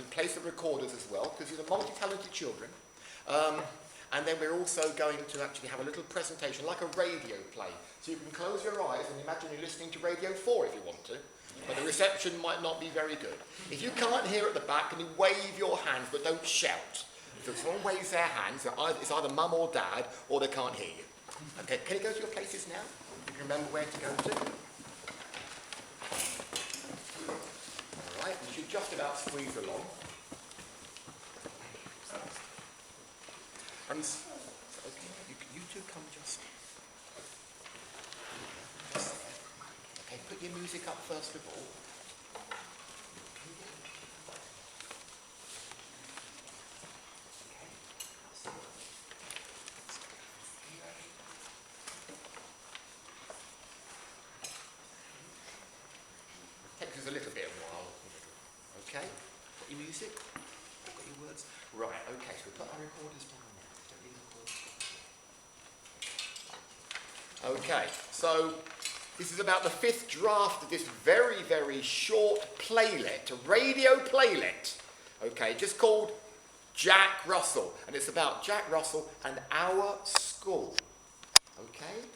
and play some recorders as well, because you're the multi-talented children. And then we're also going to actually have a little presentation, like a radio play. So you can close your eyes and imagine you're listening to Radio 4 if you want to, but the reception might not be very good. If you can't hear at the back, can you wave your hands, but don't shout? If someone waves their hands, it's either mum or dad, or they can't hear you. Okay, can you go to your places now? You can remember where to go to. All right, you should just about squeeze along. Okay, you two come just there. Okay, put your music up first of all. Takes us a little bit of a while. Okay, got your music? Got your words? Right, okay, so we put our recorders down. Okay, so this is about the 5th draft of this very, very short playlet, a radio playlet, okay, just called Jack Russell, and it's about Jack Russell and our school, okay?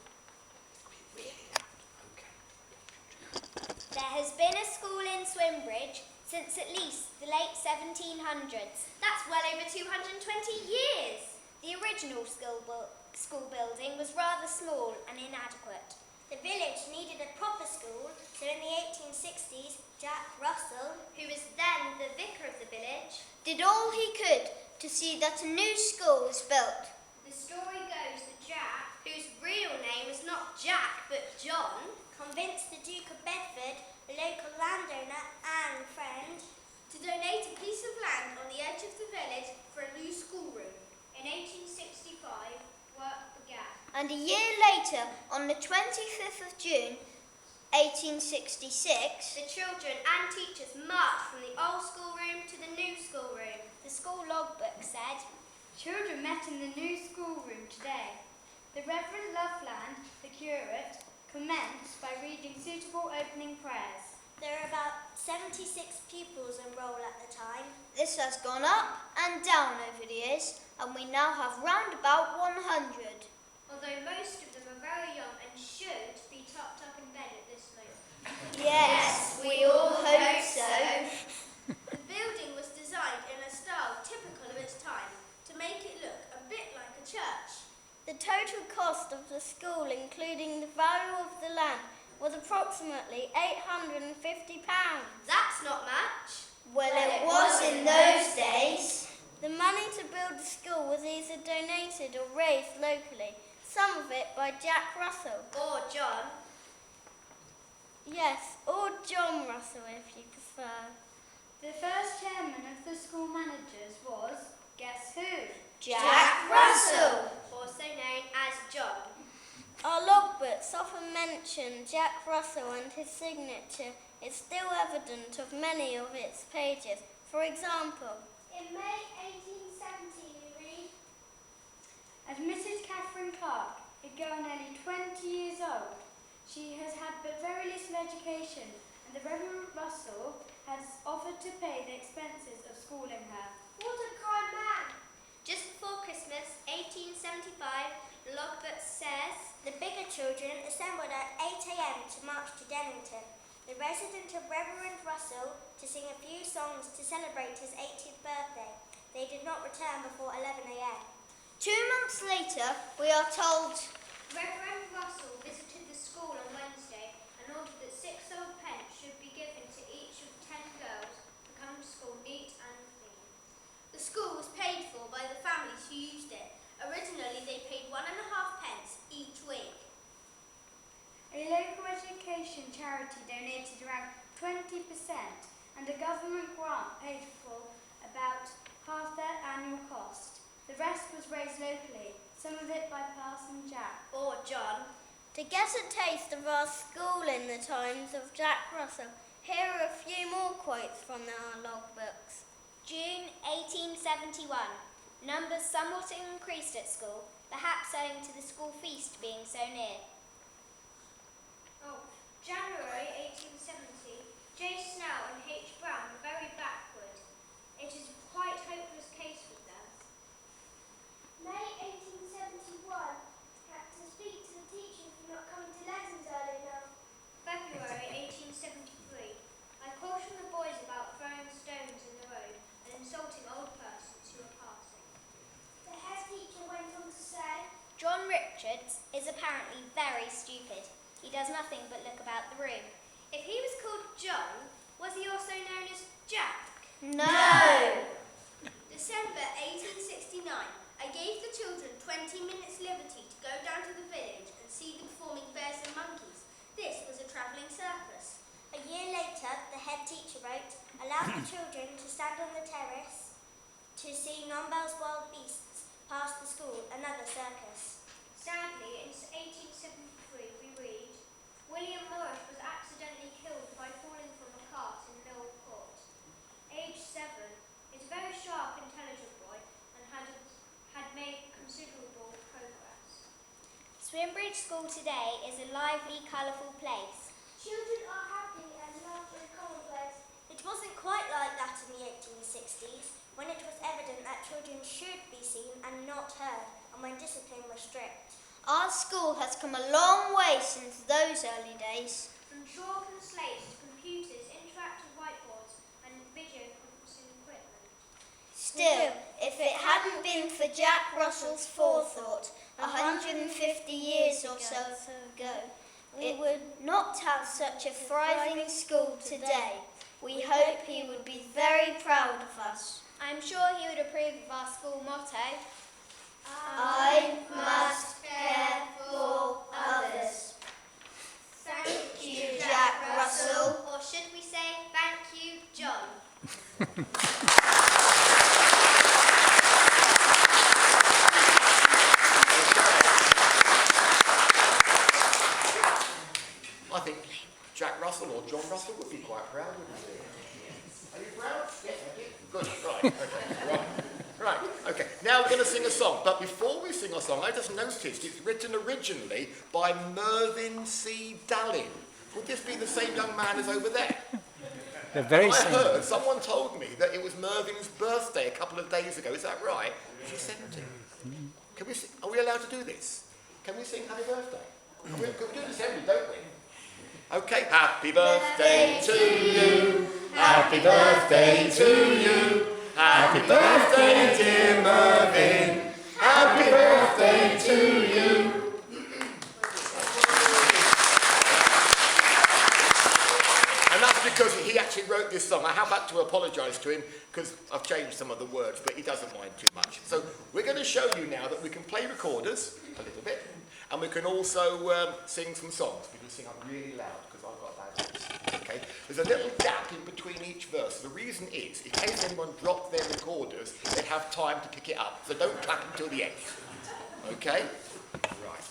There has been a school in Swimbridge since at least the late 1700s. That's well over 220 years. The original school building was rather small and inadequate. The village needed a proper school, so in the 1860s, Jack Russell, who was then the vicar of the village, did all he could to see that a new school was built. The story goes that Jack, whose real name was not Jack but John, convinced the Duke of Bedford, a local landowner and friend, to donate a piece of land on the edge of the village for a new schoolroom. In 1865, work began. And a year later, on the 25th of June, 1866, the children and teachers marched from the old schoolroom to the new schoolroom. The school logbook said, "Children met in the new schoolroom today. The Reverend Loveland, the curate, commenced by reading suitable opening prayers. There are about 76 pupils enrolled at the time. This has gone up and down over the years, and we now have round about 100. Although most of them are very young and should be tucked up in bed at this moment. Yes, we all hope so. The building was designed in a style typical of its time, to make it look a bit like a church. The total cost of the school, including the value of the land, was approximately £850. That's not much. Well, it was in those days. The money to build the school was either donated or raised locally, some of it by Jack Russell. Or John. Yes, or John Russell if you prefer. The first chairman of the school managers was, guess who? Jack Russell, also known as John. Our logbooks often mention Jack Russell, and his signature is still evident of many of its pages. For example, in May 1870 we read, as Mrs. Catherine Clark, a girl nearly 20 years old, she has had but very little education, and the Reverend Russell has offered to pay the expenses of schooling her. What a kind man! Just before Christmas, 1875, the logbook says, the bigger children assembled at 8 a.m. to march to Dennington, the residence of Reverend Russell, to sing a few songs to celebrate his 80th birthday. They did not return before 11 a.m. 2 months later, we are told, Reverend Russell visited the school on Wednesday and ordered that 6 old pence should be given to each of 10 girls to come to school neat and clean. The school was paid for by the families who used it. Originally, they paid 1.5 pence each week. A local education charity donated around 20%, and a government grant paid for about half their annual cost. The rest was raised locally, some of it by Parson Jack. Or John. To get a taste of our school in the times of Jack Russell, here are a few more quotes from our logbooks. June 1871. Numbers somewhat increased at school, perhaps owing to the school feast being so near. January 1870. J. Snell and H. Brown were very backward. is apparently very stupid. He does nothing but look about the room. If he was called John, was he also known as Jack? No! December 1869. I gave the children 20 minutes liberty to go down to the village and see the performing bears and monkeys. This was a travelling circus. A year later, the head teacher wrote, "Allow the children to stand on the terrace to see Nombell's wild beasts past the school, another circus." Sadly, in 1873 we read, William Morris was accidentally killed by falling from a cart in Mill Court. Age 7, is a very sharp, intelligent boy and had made considerable progress. Swimbridge School today is a lively, colourful place. Children are happy and love is commonplace. It wasn't quite like that in the 1860s, when it was evident that children should be seen and not heard, and when discipline was strict. Our school has come a long way since those early days. From chalk and slates to computers, interactive whiteboards and video conferencing equipment. Still, if it hadn't been for Jack Russell's forethought 150 years or so ago, we would not have such a thriving school today. We hope he would be very proud of us. I'm sure he would approve of our school motto. I must care for others. Thank you, Jack Russell. Or should we say, thank you, John? I think Jack Russell or John Russell would be quite proud, wouldn't he? Are you proud? Yes, I did. Good. Right. Okay. Right. Right. Okay. Now we're going to sing a song. But before we sing a song, I just noticed it's written originally by Mervyn C. Dalling. Would this be the same young man as over there? They're very I similar. heard someone told me that it was Mervyn's birthday a couple of days ago. Is that right? She's 70. Can we? Are we allowed to do this? Can we sing Happy Birthday? We do this every, don't we? Okay, happy birthday to you, happy birthday to you, happy birthday dear Mervyn, happy birthday to you. And that's because he actually wrote this song. I have had to apologise to him because I've changed some of the words, but he doesn't mind too much. So we're going to show you now that we can play recorders a little bit, and we can also sing some songs. We can sing up really loud because I've got a bad voice. Okay? There's a little gap in between each verse. The reason is, in case anyone dropped their recorders, they'd have time to pick it up. So don't clap until the end. Okay? Right.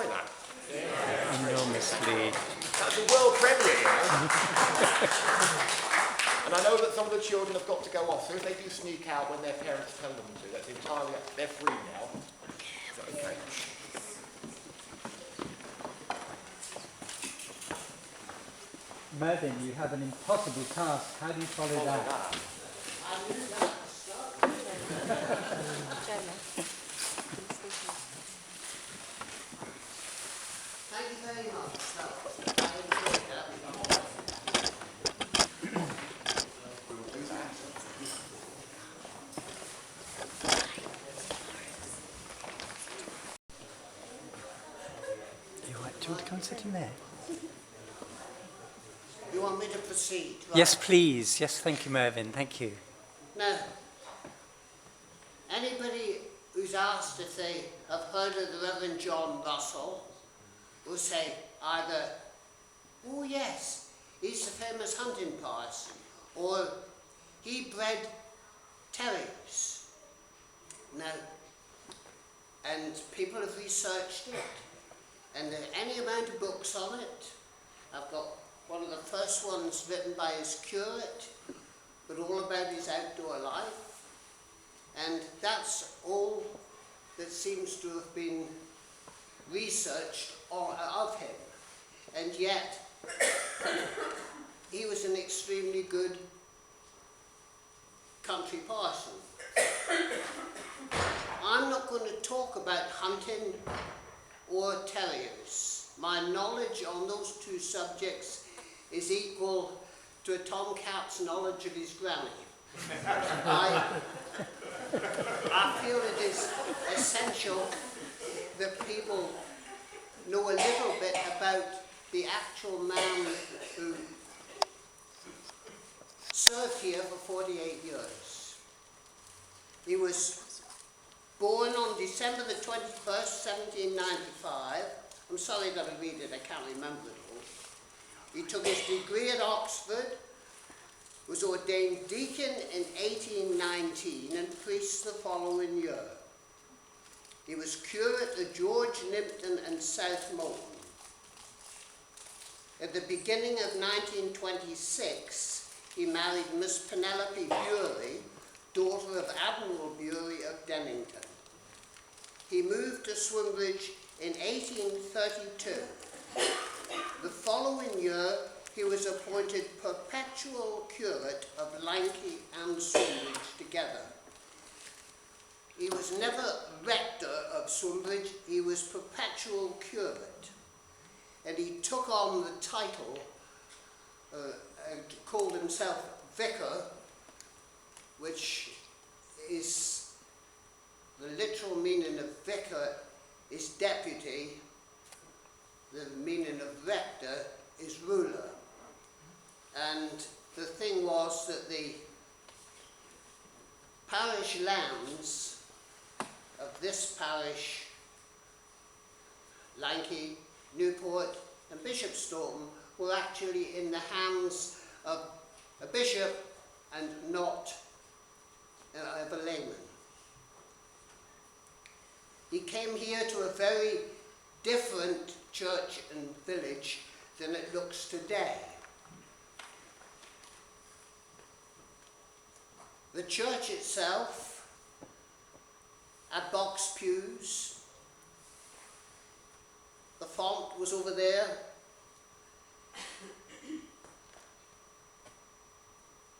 enjoy that? Enormously. That's a world premiere, you know. And I know that some of the children have got to go off, so if they do sneak out when their parents tell them to, that's entirely, they're free now. Is that okay? Mervyn, you have an impossible task. How do you follow that? Thank you very much. I enjoyed that. You want to come sit in there? You want me to proceed? Right. Yes, please. Yes, thank you, Mervyn. Thank you. Now, anybody who's asked if they have heard of the Reverend John Russell will say either, oh yes, he's the famous hunting parson, or he bred terriers. Now, and people have researched it, and there are any amount of books on it. I've got one of the first ones written by his curate, but all about his outdoor life. And that's all that seems to have been researched of him. And yet, he was an extremely good country parson. I'm not going to talk about hunting or terriers. My knowledge on those two subjects is equal to a tomcat's knowledge of his granny. I feel it is essential that people know a little bit about the actual man who served here for 48 years. He was born on December the 21st, 1795. I'm sorry that I read it, I can't remember it all. He took his degree at Oxford, was ordained deacon in 1819 and priest the following year. He was curate at George, Nympton and South Molton. At the beginning of 1926, he married Miss Penelope Bury, daughter of Admiral Bury of Dennington. He moved to Swimbridge in 1832. The following year, he was appointed perpetual curate of Lanky and Swimbridge together. He was never rector of Swimbridge, he was perpetual curate. And he took on the title and called himself vicar, which is, the literal meaning of vicar is deputy, the meaning of rector is ruler. And the thing was that the parish lands of this parish, Lanky, Newport and Bishopstorton, were actually in the hands of a bishop and not of a layman. He came here to a very different church and village than it looks today. The church itself had box pews. The font was over there.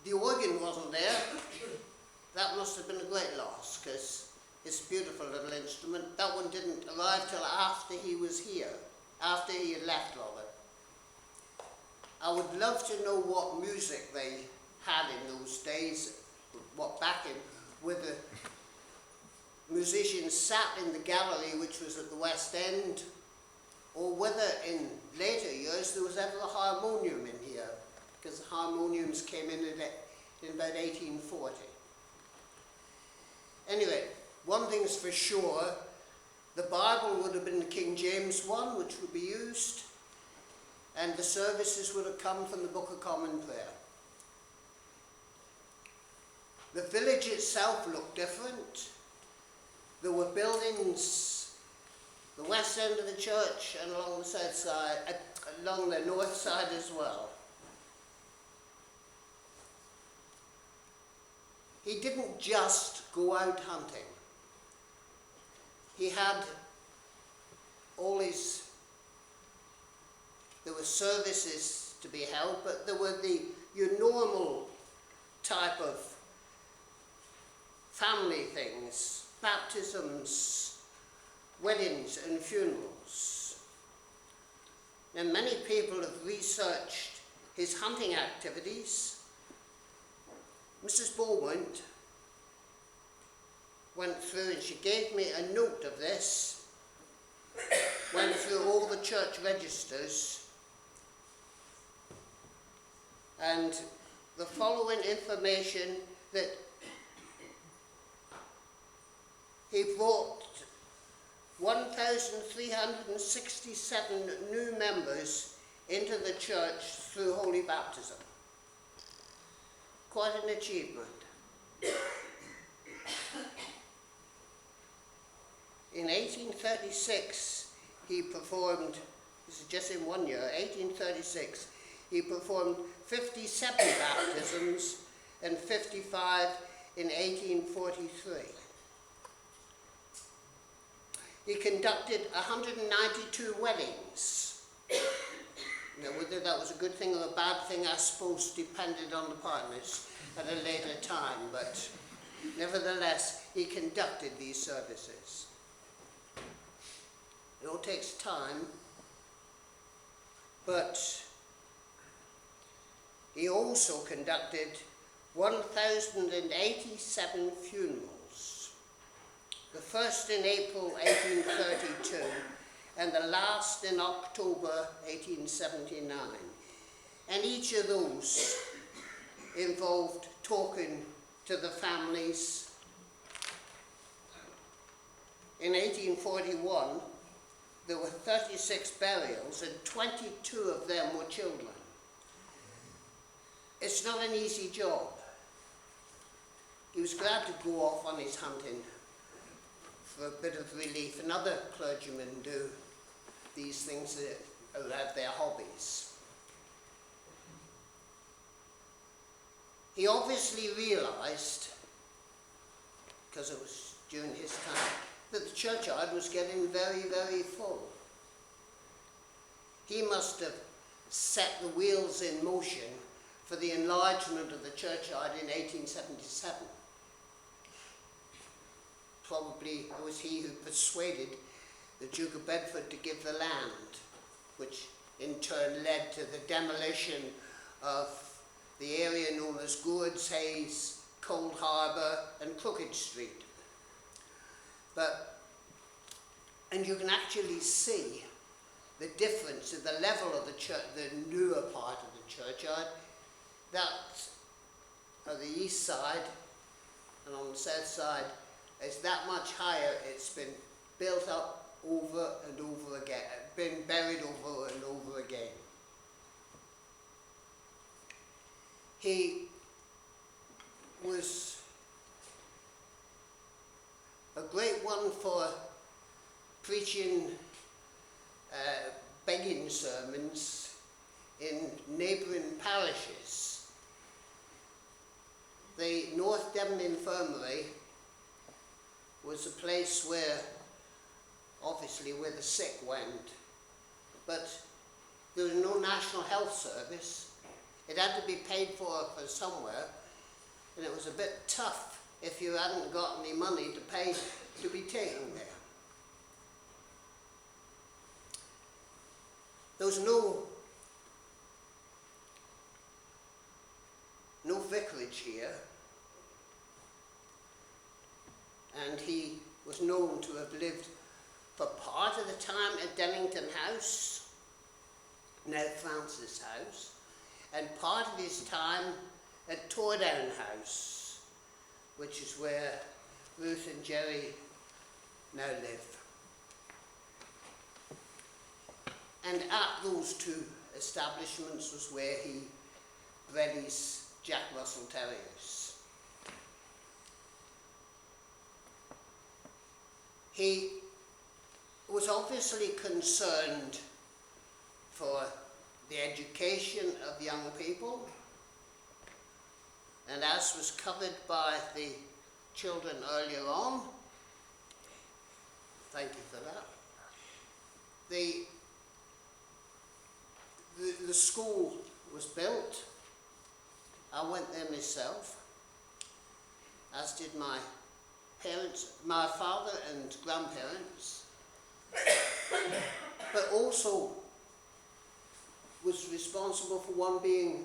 The organ wasn't there. That must have been a great loss, because it's a beautiful little instrument. That one didn't arrive till after he was here, after he had left Robert. I would love to know what music they had in those days, what backing, whether musicians sat in the gallery, which was at the West End, or whether in later years there was ever a harmonium in here, because the harmoniums came in about 1840. Anyway, one thing's for sure, the Bible would have been the King James one, which would be used, and the services would have come from the Book of Common Prayer. The village itself looked different. There were buildings the west end of the church and along the south side, along the north side as well. He didn't just go out hunting. He had all his, there were services to be held, but there were your normal type of family things, baptisms, weddings and funerals. And many people have researched his hunting activities. Mrs. Beaumont went through, and she gave me a note of this, went through all the church registers, and the following information that he brought 1,367 new members into the church through holy baptism. Quite an achievement. In 1836, he performed, this is just in 1 year, 1836, he performed 57 baptisms and 55 in 1843. He conducted 192 weddings. Now, whether that was a good thing or a bad thing, I suppose, depended on the partners at a later time, but nevertheless, he conducted these services. It all takes time, but he also conducted 1,087 funerals. The first in April 1832 and the last in October 1879. And each of those involved talking to the families. In 1841, there were 36 burials and 22 of them were children. It's not an easy job. He was glad to go off on his hunting for a bit of relief, and other clergymen do these things that are their hobbies. He obviously realised, because it was during his time, that the churchyard was getting very, very full. He must have set the wheels in motion for the enlargement of the churchyard in 1877. Probably it was he who persuaded the Duke of Bedford to give the land, which in turn led to the demolition of the area known as Gourds Hayes, Cold Harbour and Crooked Street. And you can actually see the difference in the level of the church, the newer part of the churchyard. That on the east side and on the south side is that much higher. It's been built up over and over again, been buried over and over again. He was a great one for preaching begging sermons in neighbouring parishes. The North Devon Infirmary was a place where, obviously, where the sick went, but there was no national health service. It had to be paid for somewhere, and it was a bit tough if you hadn't got any money to pay to be taken there. There was no vicarage here, and he was known to have lived for part of the time at Dennington House, now Francis House, and part of his time at Tordown House, which is where Ruth and Jerry now live. And at those two establishments was where he bred his Jack Russell Terriers. He was obviously concerned for the education of young people, and as was covered by the children earlier on, thank you for that, the school was built. I went there myself, as did my parents, my father and grandparents, but also was responsible for one being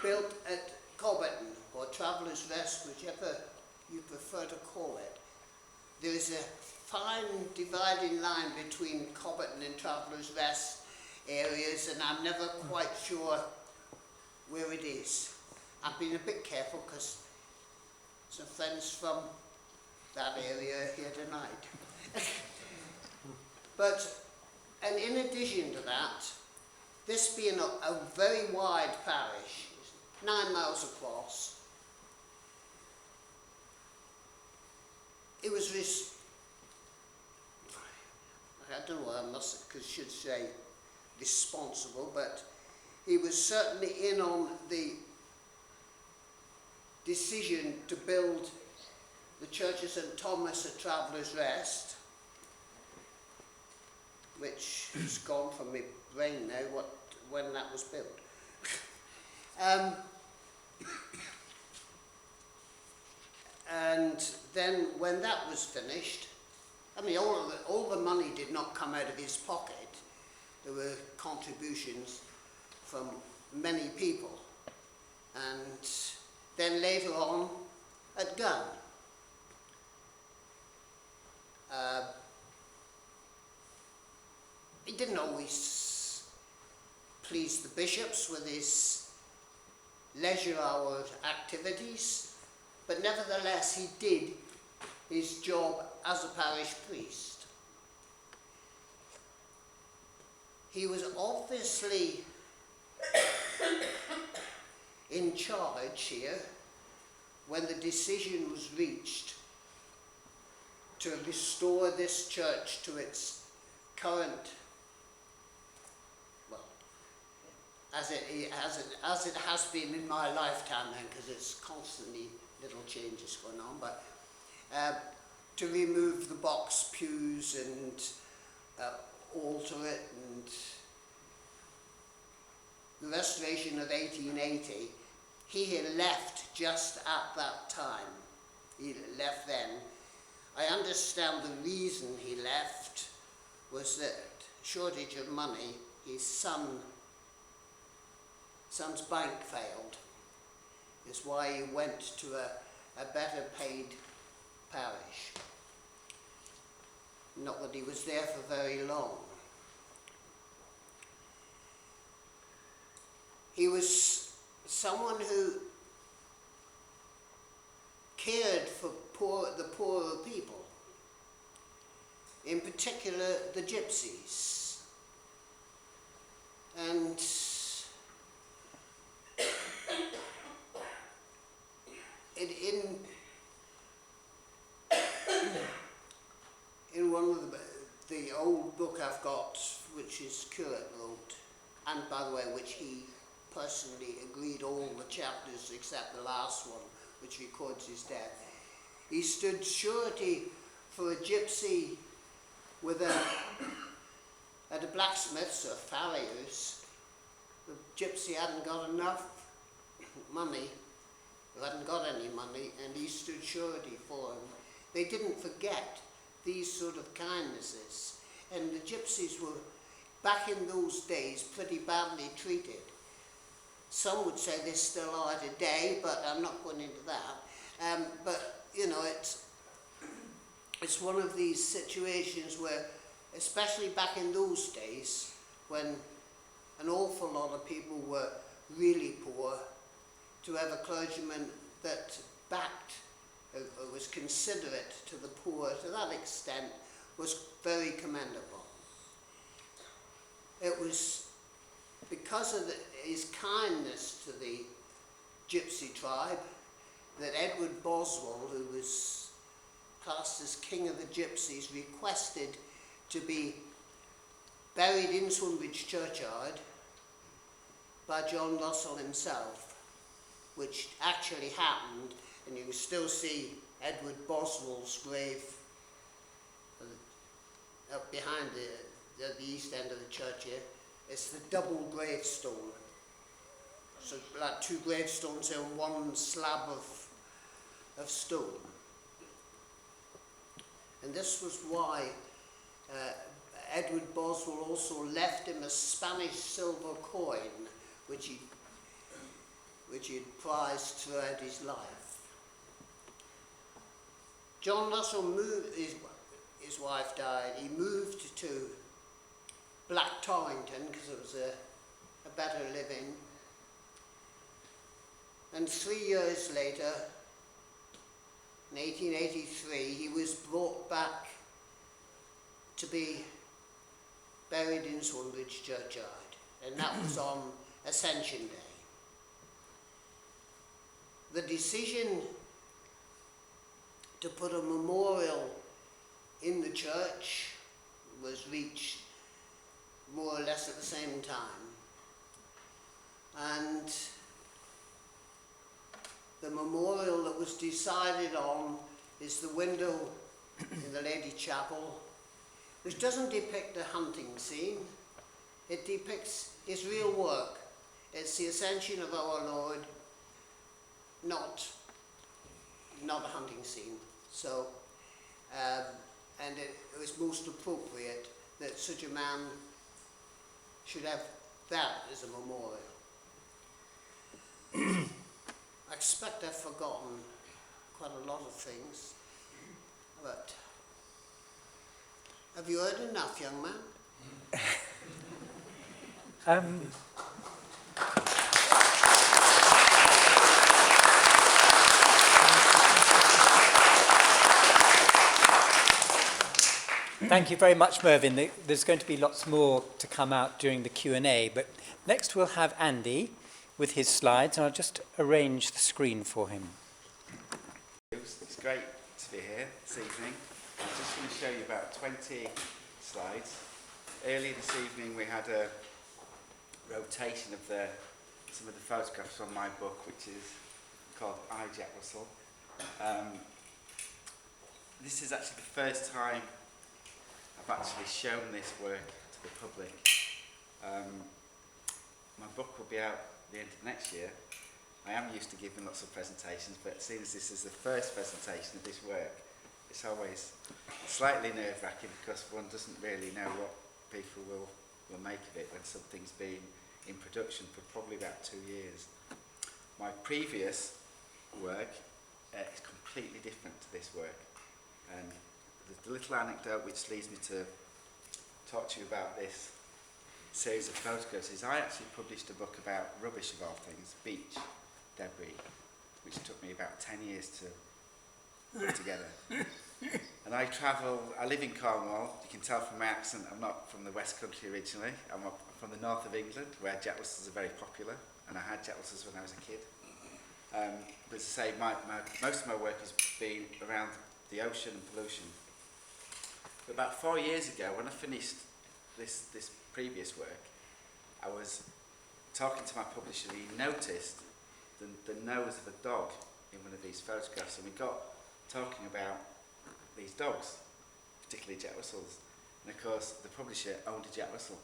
built at Cobberton, or Traveller's Rest, whichever you prefer to call it. There is a fine dividing line between Cobberton and Traveller's Rest areas, and I'm never quite sure where it is. I've been a bit careful because some friends from that area are here tonight. And in addition to that, this being a very wide parish, 9 miles across, it was I don't know what I should say responsible, but he was certainly in on the decision to build the Church of St Thomas at Traveller's Rest, which has gone from my brain now when that was built. And then when that was finished, I mean, all the money did not come out of his pocket. There were contributions from many people. And then later on, at Gun, he didn't always please the bishops with his leisure hour activities, but nevertheless he did his job as a parish priest. He was obviously in charge here when the decision was reached to restore this church to its current, well, as it has been in my lifetime then, because it's constantly little changes going on, but to remove the box pews and alter it, and the restoration of 1880, he had left just at that time. He left then. I understand the reason he left was that shortage of money. His son's bank failed. Is why he went to a better paid parish. Not that he was there for very long. He was someone who cared for the poorer people, in particular the gypsies. And in one of the old book I've got, which his curate wrote, and by the way, which he personally agreed all the chapters except the last one, which records his death, he stood surety for a gypsy with at a blacksmith's or farrier's. The gypsy hadn't got enough money, or hadn't got any money, and he stood surety for him. They didn't forget these sort of kindnesses, and the gypsies were, back in those days, pretty badly treated. Some would say they still are today, but I'm not going into that. But, you know, it's one of these situations where, especially back in those days, when an awful lot of people were really poor, to have a clergyman that backed, or was considerate to the poor to that extent, was very commendable. It was because of his kindness to the gypsy tribe that Edward Boswell, who was classed as King of the Gypsies, requested to be buried in Swimbridge churchyard by John Russell himself, which actually happened, and you can still see Edward Boswell's grave up behind at the east end of the church here. It's the double gravestone. So like two gravestones in one slab of stone. And this was why Edward Boswell also left him a Spanish silver coin, which he had prized throughout his life. John Russell moved, his wife died, he moved to Black Torrington because it was a better living. And 3 years later, in 1883, he was brought back to be buried in Swimbridge churchyard, and that was on Ascension Day. The decision to put a memorial in the church was reached more or less at the same time. And the memorial that was decided on is the window in the Lady Chapel, which doesn't depict a hunting scene. It depicts his real work. It's the Ascension of our Lord, not a hunting scene. So, and it was most appropriate that such a man should have that as a memorial. I expect I've forgotten quite a lot of things, but have you heard enough, young man? Thank you very much, Mervyn. There's going to be lots more to come out during the Q&A, but next we'll have Andy with his slides, and I'll just arrange the screen for him. It's great to be here this evening. I'm just going to show you about 20 slides. Earlier this evening we had a rotation of some of the photographs from my book, which is called I, Jack Russell. This is actually the first time I've actually shown this work to the public. My book will be out at the end of next year. I am used to giving lots of presentations, but seeing as this is the first presentation of this work, it's always slightly nerve-wracking because one doesn't really know what people will make of it when something's been in production for probably about 2 years. My previous work is completely different to this work, and the little anecdote which leads me to talk to you about this series of photographs is I actually published a book about rubbish of all things, beach debris, which took me about 10 years to put together. And I live in Cornwall. You can tell from my accent I'm not from the West Country originally. I'm from the north of England, where Jack Russells are very popular, and I had Jack Russells when I was a kid. But as I say, most of my work has been around the ocean and pollution. But about 4 years ago, when I finished this previous work, I was talking to my publisher. He noticed the nose of a dog in one of these photographs, and we got talking about these dogs, particularly Jack Russells. And of course, the publisher owned a Jack Russell.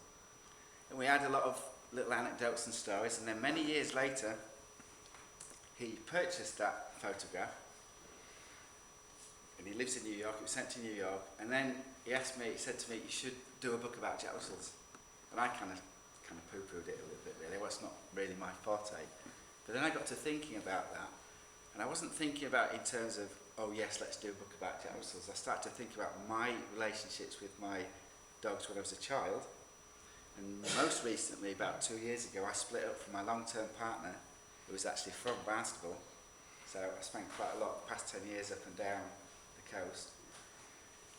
And we had a lot of little anecdotes and stories, and then many years later, he purchased that photograph, and he lives in New York. It was sent to New York, and then he said to me, you should do a book about Jack Russells. And I kind of poo-pooed it a little bit, really. Well, it's not really my forte. But then I got to thinking about that, and I wasn't thinking about it in terms of, oh yes, let's do a book about Jack Russells. I started to think about my relationships with my dogs when I was a child. And most recently, about 2 years ago, I split up from my long-term partner, who was actually from Barnstable. So I spent quite a lot, the past 10 years, up and down the coast.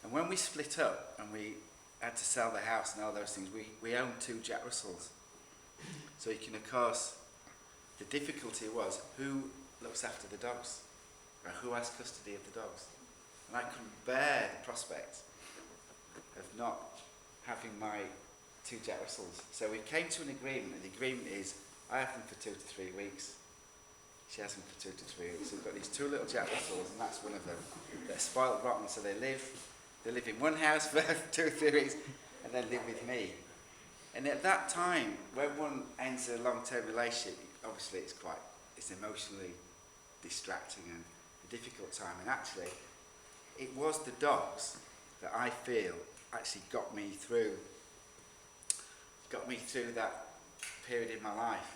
And when we split up and we had to sell the house and all those things, we owned 2 Jack Russells. So you can, of course, the difficulty was who looks after the dogs, or who has custody of the dogs. And I couldn't bear the prospect of not having my 2 Jack Russells. So we came to an agreement, and the agreement is I have them for 2 to 3 weeks. She has them for 2 to 3 weeks. We've got these 2 little Jack Russells, and that's one of them. They're spoiled rotten, so they live in one house for 2 or 3 weeks, and then live with me. And at that time, when one ends a long-term relationship, obviously it's emotionally distracting and a difficult time. And actually, it was the dogs that I feel actually got me through that period in my life.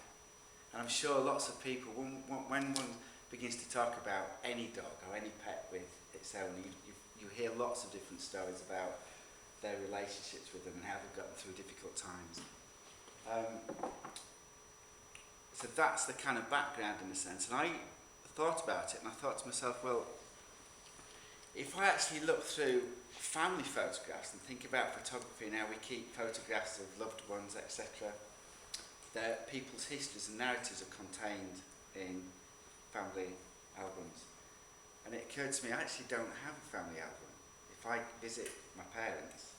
And I'm sure lots of people, when one begins to talk about any dog or any pet with its own, you hear lots of different stories about their relationships with them and how they've gotten through difficult times. So that's the kind of background in a sense. And I thought about it and I thought to myself, well, if I actually look through family photographs and think about photography and how we keep photographs of loved ones, etc., people's histories and narratives are contained in family albums. And it occurred to me, I actually don't have a family album. If I visit my parents,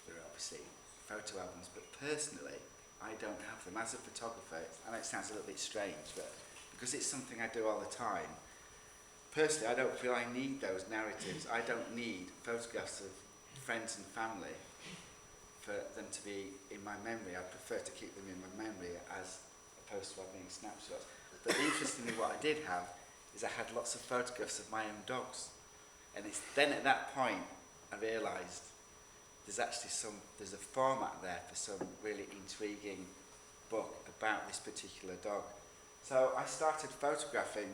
there are obviously photo albums, but personally, I don't have them. As a photographer, I know it sounds a little bit strange, but because it's something I do all the time, personally, I don't feel I need those narratives. I don't need photographs of friends and family for them to be in my memory. I prefer to keep them in my memory as opposed to having snapshots. But interestingly, what I did have is I had lots of photographs of my own dogs. And it's then at that point I realised there's a format there for some really intriguing book about this particular dog. So I started photographing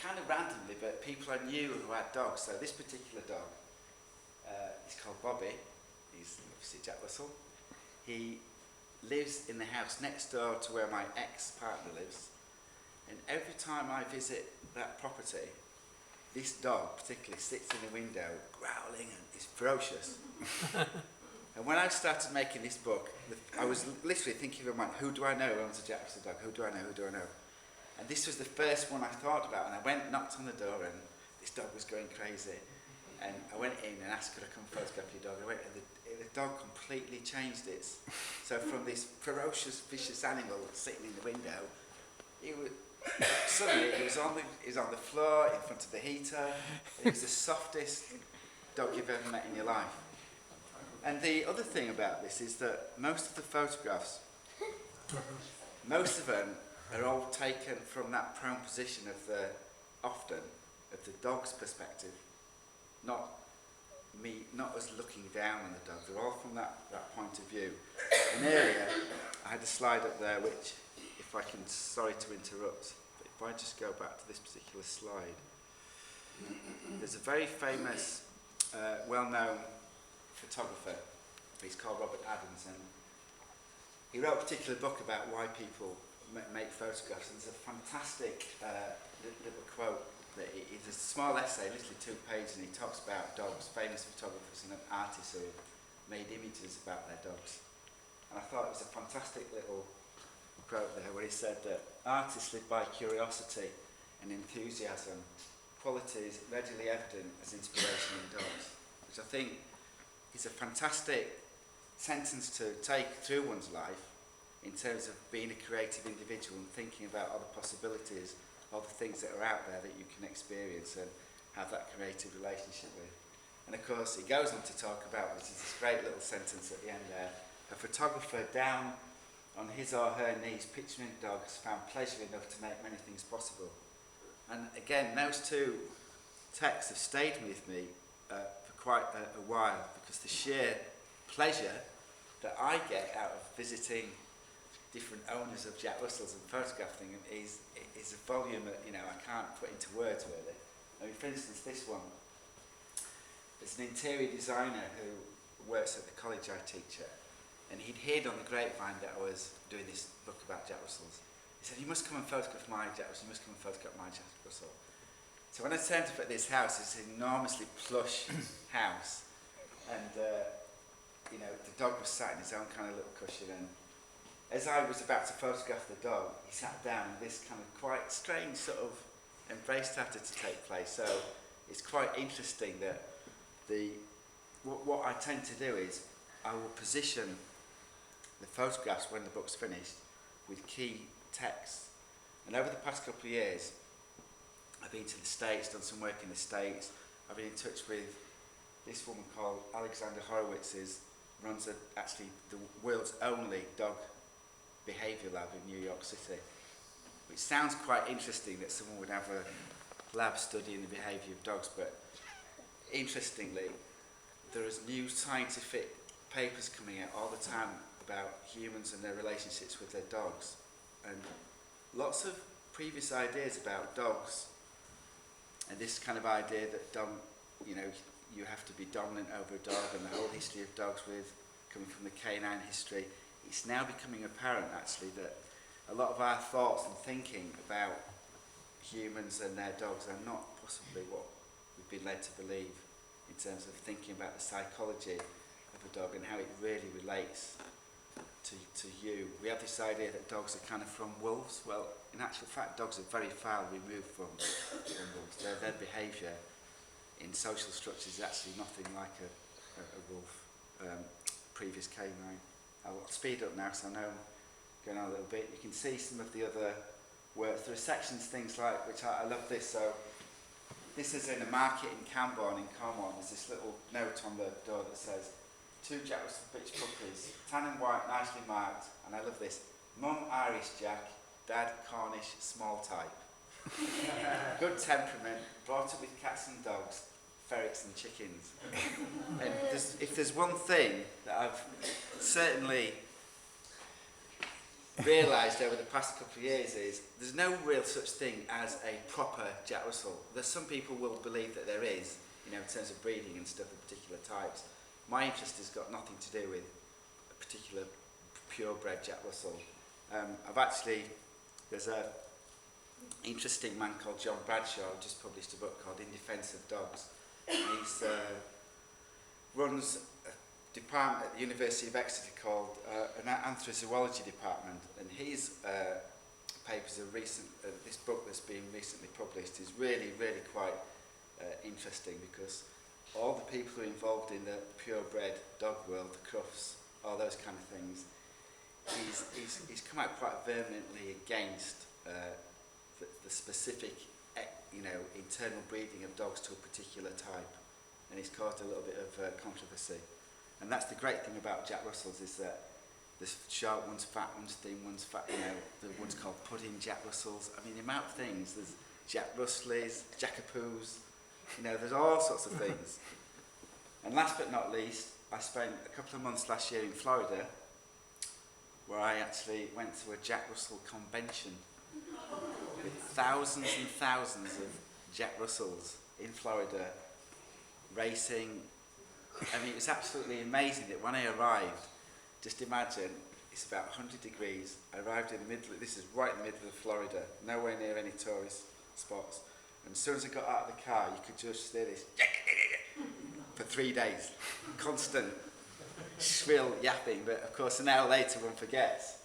kind of randomly, but people I knew who had dogs. So this particular dog is called Bobby. He's obviously Jack Russell. He lives in the house next door to where my ex-partner lives. And every time I visit that property, this dog particularly sits in the window growling and is ferocious. And when I started making this book, I was literally thinking in my mind, who do I know who owns a Jack Russell dog? Who do I know? Who do I know? And this was the first one I thought about. And I went, knocked on the door, and this dog was going crazy. And I went in and asked, could I come photograph your dog? I went, and the dog completely changed it. So from this ferocious, vicious animal sitting in the window, suddenly he was on the floor in front of the heater. It was the softest dog you've ever met in your life. And the other thing about this is that most of the photographs, most of them are all taken from that prone position of the dog's perspective, not us looking down on the dog. They're all from that point of view. And earlier, I had a slide up there which, if I can, sorry to interrupt, but if I just go back to this particular slide, there's a very famous, well-known photographer. He's called Robert Adams, and he wrote a particular book about why people make photographs. And there's a fantastic little quote. It's a small essay, literally 2 pages, and he talks about dogs, famous photographers and artists who made images about their dogs. And I thought it was a fantastic little quote there where he said that artists live by curiosity and enthusiasm, qualities readily evident as inspiration in dogs, which I think is a fantastic sentence to take through one's life in terms of being a creative individual and thinking about all the possibilities, all the things that are out there that you can experience and have that creative relationship with. And of course he goes on to talk about, which is this great little sentence at the end there, a photographer down on his or her knees picturing dogs found pleasure enough to make many things possible. And again, those 2 texts have stayed with me for quite a while, because the sheer pleasure that I get out of visiting different owners of Jack Russells and photographing them is a volume that I can't put into words really. I mean, for instance, this one, there's an interior designer who works at the college I teach at, and he'd heard on the grapevine that I was doing this book about Jack Russells. He said, you must come and photograph my Jack Russell, you must come and photograph my Jack Russell. So when I turned up at this house, it's an enormously plush house, and the dog was sat in his own kind of little cushion, and as I was about to photograph the dog, he sat down, and this kind of quite strange sort of embrace started to take place. So it's quite interesting that what I tend to do is I will position the photographs when the book's finished with key texts. And over the past couple of years, I've been to the States, done some work in the States. I've been in touch with this woman called Alexandra Horowitz, runs actually the world's only dog behaviour lab in New York City. Which sounds quite interesting that someone would have a lab studying the behaviour of dogs, but interestingly, there is new scientific papers coming out all the time about humans and their relationships with their dogs. And lots of previous ideas about dogs, and this kind of idea that you have to be dominant over a dog, and the whole history of dogs coming from the canine history. It's now becoming apparent actually that a lot of our thoughts and thinking about humans and their dogs are not possibly what we've been led to believe in terms of thinking about the psychology of a dog and how it really relates to you. We have this idea that dogs are kind of from wolves. Well, in actual fact, dogs are very far removed from wolves. Their behaviour in social structures is actually nothing like a wolf, previous canine. I'll speed up now because I know I'm going on a little bit. You can see some of the other works. There are sections, things like, which I love this. So this is in a market in Camborne in Cornwall. There's this little note on the door that says, 2 Jack Russell bitch puppies, tan and white, nicely marked. And I love this. Mum Irish Jack, Dad Cornish small type. Good temperament, brought up with cats and dogs, ferrets and chickens. And if there's one thing that I've certainly realised over the past couple of years is there's no real such thing as a proper Jack Russell. There's some people will believe that there is, in terms of breeding and stuff of particular types. My interest has got nothing to do with a particular purebred Jack Russell. There's a interesting man called John Bradshaw who just published a book called In Defence of Dogs. And he runs a department at the University of Exeter called an anthrozoology department, and his papers are recent. This book that's been recently published is really, really quite interesting because all the people who are involved in the purebred dog world, the Crufts, all those kind of things, he's come out quite vehemently against the specific, internal breeding of dogs to a particular type, and he's caused a little bit of controversy. And that's the great thing about Jack Russells is that there's short ones, fat ones, thin ones, the ones called pudding Jack Russells. I mean, the amount of things. There's Jack Russellies, Jackapoos, there's all sorts of things. And last but not least, I spent a couple of months last year in Florida where I actually went to a Jack Russell convention with thousands and thousands of Jack Russells in Florida racing. I mean, it was absolutely amazing that when I arrived, just imagine, it's about 100 degrees. I arrived in the middle, this is right in the middle of Florida, nowhere near any tourist spots. And as soon as I got out of the car, you could just hear this for 3 days. Constant, shrill yapping, but of course an hour later one forgets.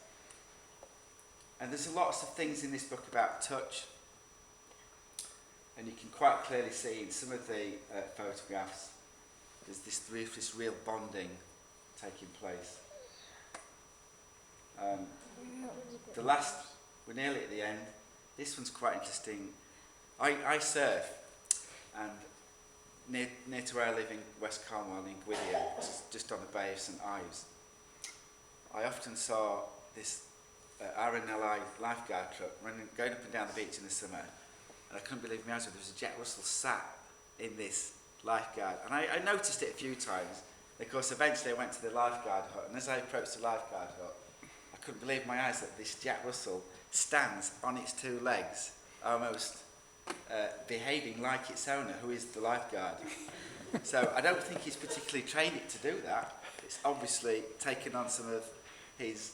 And there's lots of things in this book about touch. And you can quite clearly see in some of the photographs, there's this real bonding taking place. We're nearly at the end. This one's quite interesting. I surf, and near to where I live in West Cornwall in Gwydion, just on the Bay of St Ives, I often saw this RNLI lifeguard truck going up and down the beach in the summer, and I couldn't believe my eyes. There was a Jack Russell sat in this lifeguard, and I noticed it a few times. Of course, eventually I went to the lifeguard hut, and as I approached the lifeguard hut, I couldn't believe my eyes that this Jack Russell stands on its 2 legs, almost behaving like its owner, who is the lifeguard. So I don't think he's particularly trained it to do that. It's obviously taken on some of his,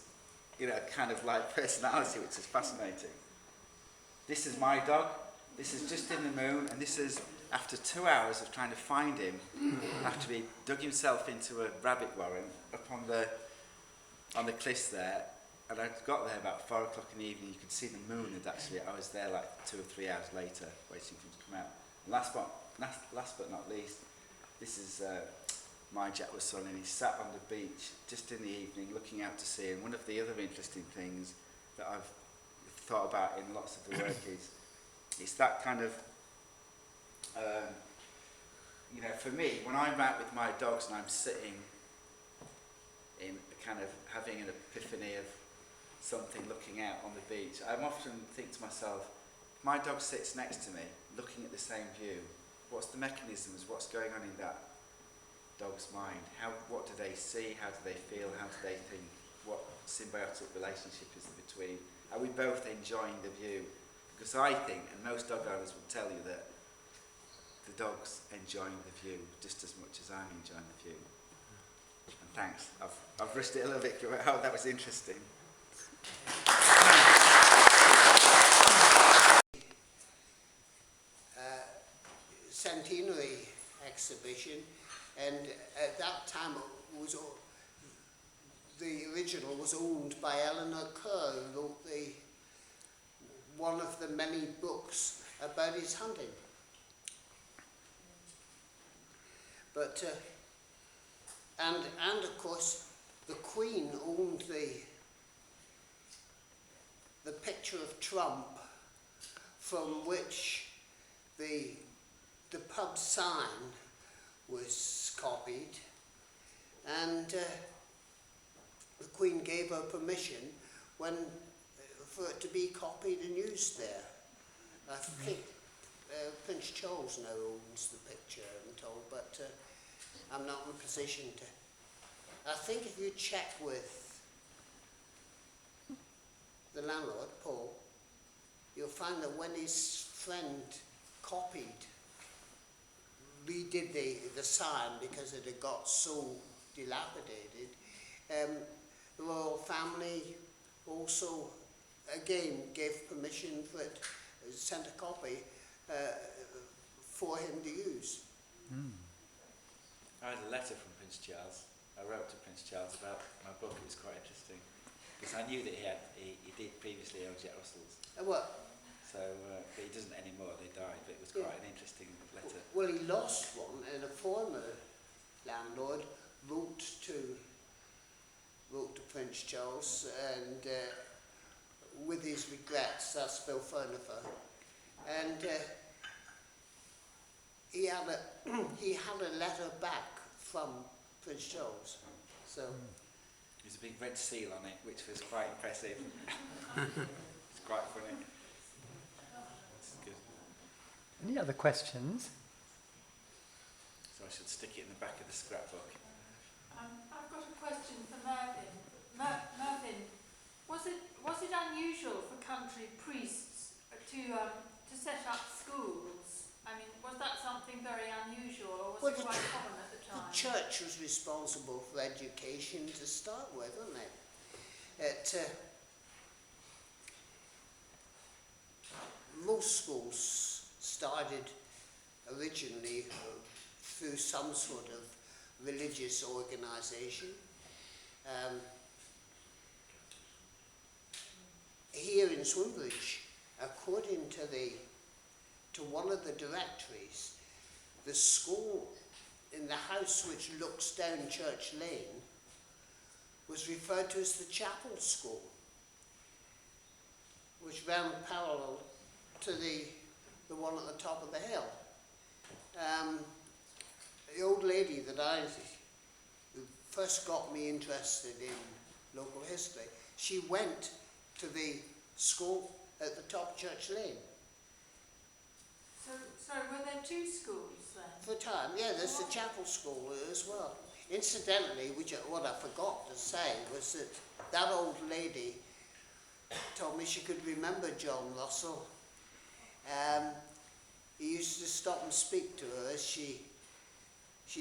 kind of like personality, which is fascinating. This is my dog. This is just in the moon, and this is after 2 hours of trying to find him, after he dug himself into a rabbit warren up on the cliffs there. And I got there about 4 o'clock in the evening. You could see the moon, and actually I was there like 2 or 3 hours later, waiting for him to come out. And last but last but not least, this is my Jack Russell, and he sat on the beach just in the evening looking out to sea. And one of the other interesting things that I've thought about in lots of the work is it's that kind of, you know, for me, when I'm out with my dogs and I'm sitting in kind of having an epiphany of something looking out on the beach, I often think to myself, if my dog sits next to me looking at the same view, what's the mechanisms, what's going on in that dog's mind? What do they see? How do they feel? How do they think? What symbiotic relationship is there between? Are we both enjoying the view? Because I think, and most dog owners will tell you, that the dog's enjoying the view just as much as I'm enjoying the view. And thanks. I've rushed it a little bit. Oh, that was interesting. Centenary exhibition, and at that time the original was owned by Eleanor Kerr, who wrote one of the many books about his hunting. But and of course the Queen owned the picture of Trump, from which the pub sign was copied, and the Queen gave her permission for it to be copied and used there. I think Prince Charles now owns the picture, I'm told, but I'm not in a position to. I think if you check with the landlord, Paul, you'll find that when his friend redid the sign because it had got so dilapidated, the royal family also again gave permission for it, sent a copy for him to use. I had a letter from Prince Charles. I wrote to Prince Charles about my book. It was quite interesting because I knew that he did previously own Jack Russells. What? So, but he doesn't anymore. They died. But it was quite an interesting letter. Well, he lost one, and a former landlord wrote to Prince Charles, and with his regrets, that's Phil Furnifer, and he had a letter back from Prince Charles. So there's a big red seal on it, which was quite impressive. It's quite funny. It's good. Any other questions? So I should stick it in the back of the scrapbook. I've got a question for Mervyn. Mervyn, was it unusual for country priests to set up schools? I mean, was that something very unusual, or was it quite common at the time? The church was responsible for education to start with, wasn't it? Most schools started originally through some sort of religious organisation. Here in Swimbridge, according to one of the directories, the school in the house which looks down Church Lane was referred to as the chapel school, which ran parallel to the one at the top of the hill. The old lady who first got me interested in local history, she went to the school at the top of Church Lane. So were there two schools then? For a time, yeah, there's the chapel school as well. Incidentally, what I forgot to say was that old lady told me she could remember John Russell. He used to stop and speak to her as she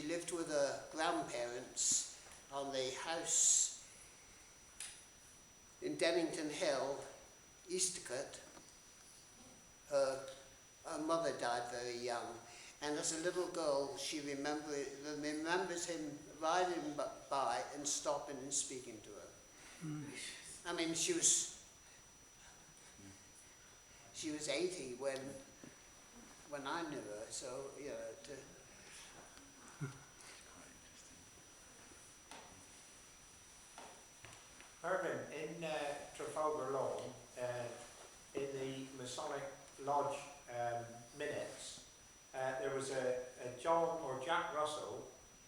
lived with her grandparents on the house in Dennington Hill, Eastercote. Her mother died very young, and as a little girl she remembers him riding by and stopping and speaking to her. I mean, she was 80 when when I knew her. So, you know, Mervyn, in Trafalgar Lawn, in the Masonic Lodge minutes, there was a John or Jack Russell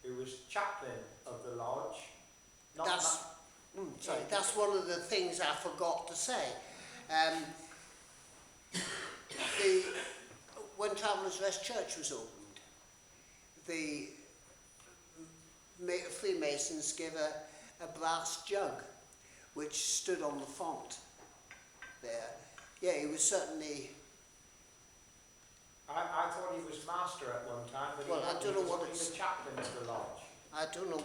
who was chaplain of the lodge. That's one of the things I forgot to say. When Travellers' Rest Church was opened, the Freemasons gave a brass jug which stood on the font there. Yeah, he was certainly... I thought he was master at one time, but well, I don't know what it's the chaplain of the lodge. I don't know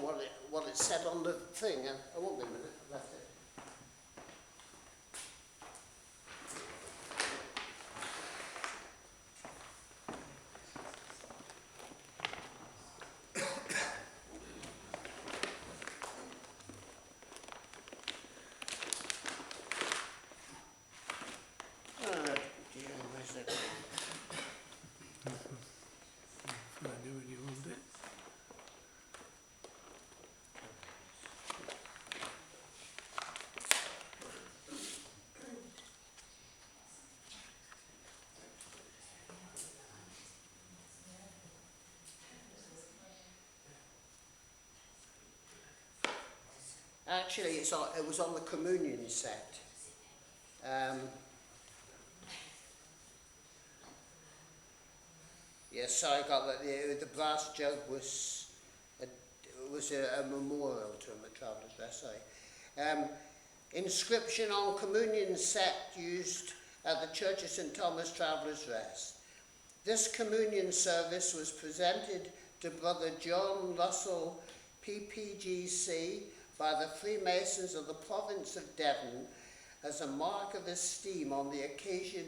what it said on the thing. I won't be a minute. I left it. Actually, it was on the communion set. Yes, sorry, I got that. The brass jug was a memorial to him at Travellers' Rest. Sorry. Inscription on communion set used at the Church of St Thomas, Travellers' Rest. This communion service was presented to Brother John Russell, PPGC, by the Freemasons of the province of Devon as a mark of esteem on the occasion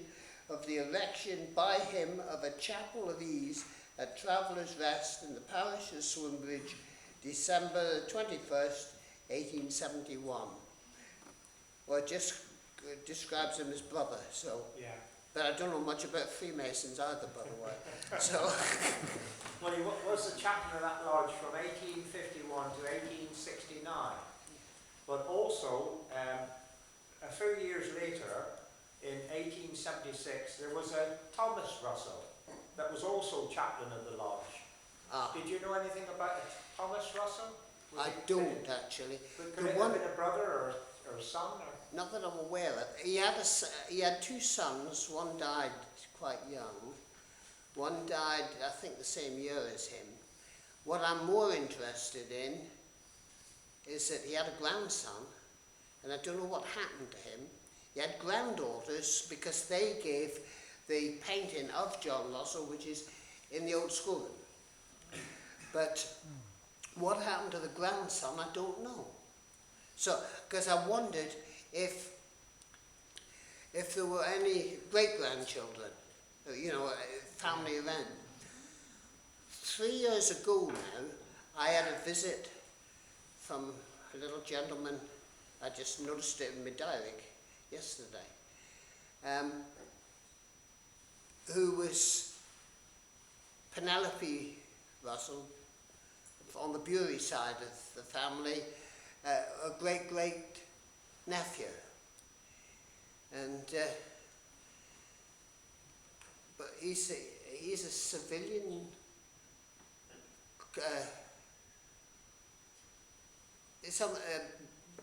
of the erection by him of a chapel of ease at Travellers' Rest in the parish of Swimbridge, December 21st, 1871. Well, it just describes him as brother, so... Yeah. But I don't know much about Freemasons either, by the way. So... Well, he was the chaplain of that lodge from 1851 to 1869. But also, a few years later, in 1876, there was a Thomas Russell that was also chaplain of the lodge. Did you know anything about Thomas Russell? I don't, actually. Could it have been a brother or son? Or? Not that I'm aware of. He had two sons. One died quite young. One died, I think, the same year as him. What I'm more interested in is that he had a grandson, and I don't know what happened to him. He had granddaughters because they gave the painting of John Russell, which is in the old schoolroom. But what happened to the grandson, I don't know. So, because I wondered if there were any great-grandchildren, you know, family event. 3 years ago now, I had a visit from a little gentleman. I just noticed it in my diary yesterday, who was Penelope Russell, on the Bury side of the family, a great-great nephew. And but he's a civilian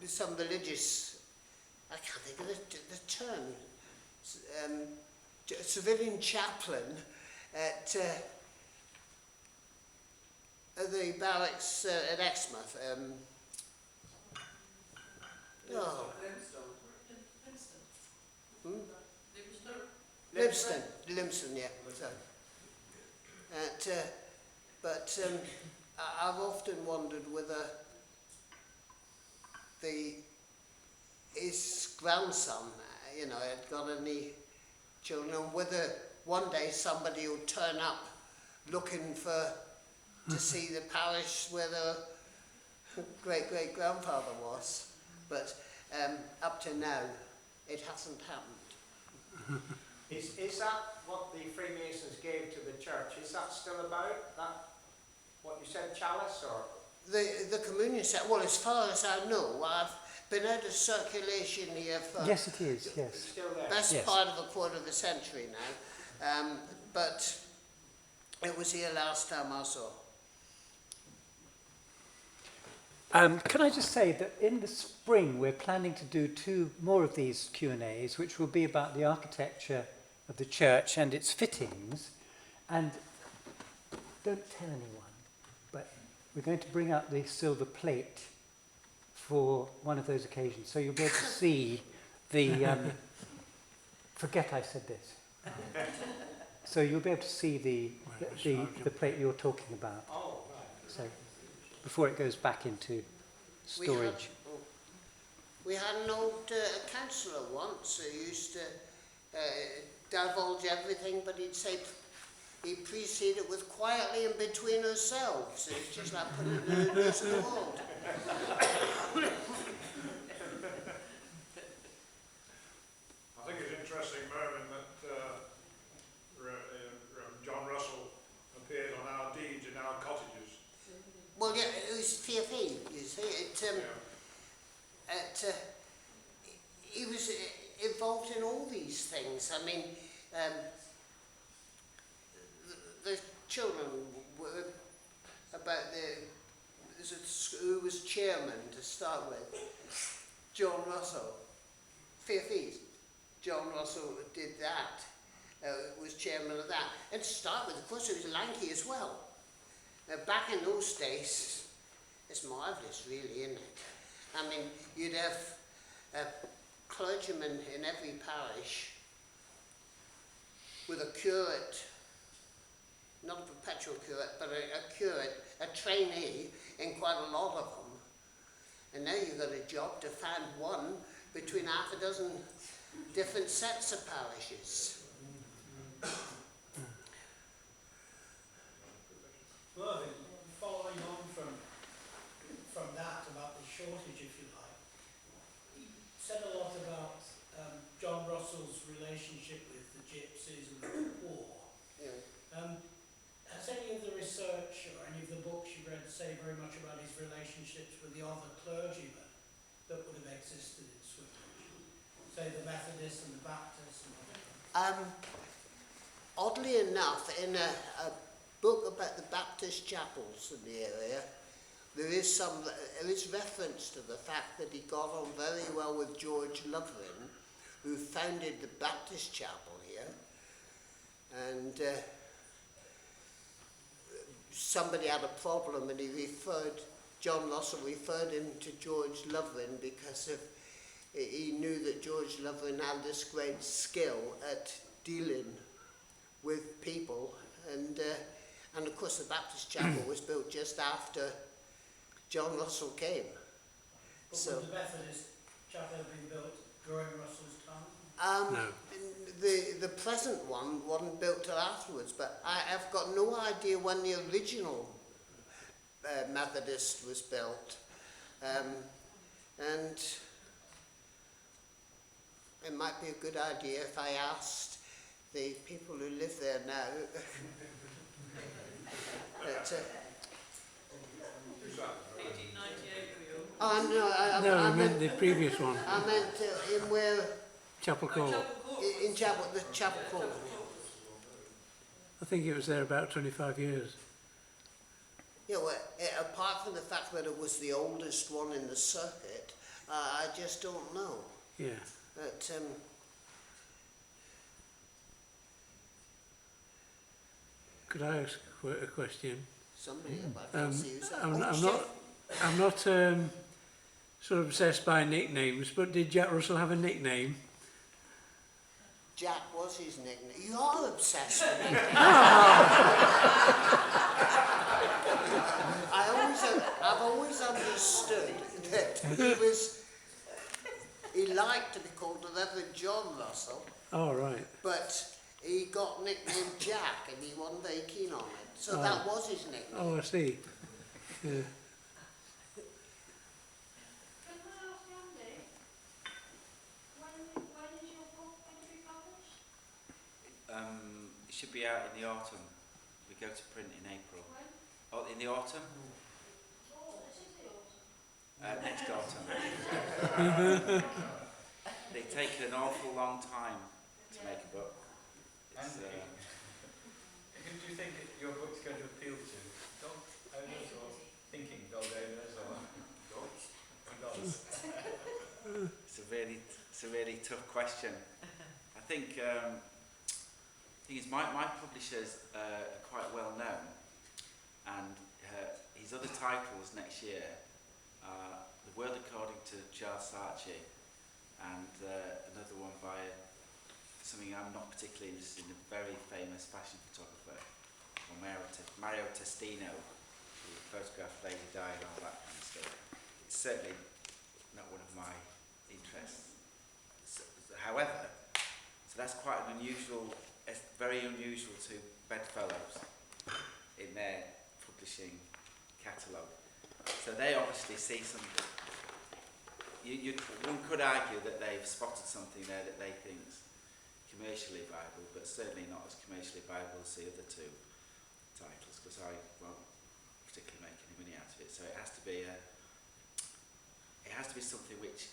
some religious, I can't think of the term, civilian chaplain at the barracks at Exmouth. Limston, yeah. But I've often wondered whether his grandson, you know, had got any children, and whether one day somebody will turn up looking to see the parish where the great-great-grandfather was. But up to now, it hasn't happened. Is that what the Freemasons gave to the church. Is that still about? That what you said, chalice, or? The communion set, well, as far as I know, I've been out of circulation here for Yes, it is, It's yes. still there. best Yes. part of a quarter of a century now. But it was here last time I saw. Can I just say that in the spring we're planning to do 2 more of these Q&As, which will be about the architecture of the church and its fittings. And don't tell anyone, but we're going to bring out the silver plate for one of those occasions. So you'll be able to see the... forget I said this. So you'll be able to see the plate you're talking about. Oh, right. So before it goes back into storage. We had an old councillor once who used to divulge everything, but he'd say he'd precede it with quietly in between ourselves. It's just like putting it in the news of the world. I think it's interesting, Mervyn, that John Russell appeared on our deeds in our cottages. Well, yeah, it was fearful, you see. He was involved in all these things. I mean, the children were about who was chairman to start with? John Russell. Fearfees. John Russell did that. Was chairman of that. And to start with, of course, he was lanky as well. Back in those days, it's marvellous, really, isn't it? I mean, you'd have a clergyman in every parish with a curate, not a perpetual curate, but a curate, a trainee in quite a lot of them. And now you've got a job to find one between half a dozen different sets of parishes. Mervyn, following on from that about the shortage, if you like, he said a lot about John Russell's relationship with the gypsies and the poor. Yeah. Has any of the research or any of the books you've read say very much about his relationships with the other clergymen that would have existed in Swimbridge? Say the Methodists and the Baptists and whatever? Oddly enough, in a book about the Baptist chapels in the area, there is reference to the fact that he got on very well with George Loverin, who founded the Baptist chapel here, and somebody had a problem, and John Russell referred him to George Loverin because he knew that George Loverin had this great skill at dealing with people, and of course the Baptist chapel was built just after John Russell came. But So would the Methodist chapel have been built during Russell's time? No. the present one wasn't built till afterwards, but I've got no idea when the original Methodist was built, and it might be a good idea if I asked the people who live there now. But, 1898 oh no, No, I I meant the previous one, I meant in where Chapel Court. in the chapel court. I think it was there about 25 years. Yeah, well, apart from the fact that it was the oldest one in the circuit, I just don't know. Yeah. But Could I ask a question? somebody about I'm not sort of obsessed by nicknames, but did Jack Russell have a nickname? Jack was his nickname. You are obsessed with him. I've always understood that he liked to be called the Reverend John Russell, Oh, right. but he got nicknamed Jack and he wasn't very keen on it. So that was his nickname. Oh, I see. Yeah. Can I ask Andy, when is your book going to be published? should be out in the autumn. We go to print in April. Oh, in the autumn? Next autumn. They take an awful long time to make a book. It's, who do you think your book's going to appeal to? Dog owners or thinking dog owners or dogs? It's a really tough question. I think thing is my publishers are quite well known, and his other titles next year are The World According to Charles Saatchi and another one by something I'm not particularly interested in, a very famous fashion photographer, Mario Testino, who photographed Lady Di and all that kind of stuff. It's certainly not one of my interests. However, so that's quite an unusual, it's very unusual to bedfellows in their publishing catalogue. So they obviously see some, one could argue that they've spotted something there that they think's commercially viable, but certainly not as commercially viable as the other two titles, because I won't particularly make any money out of it. So it has to be something which,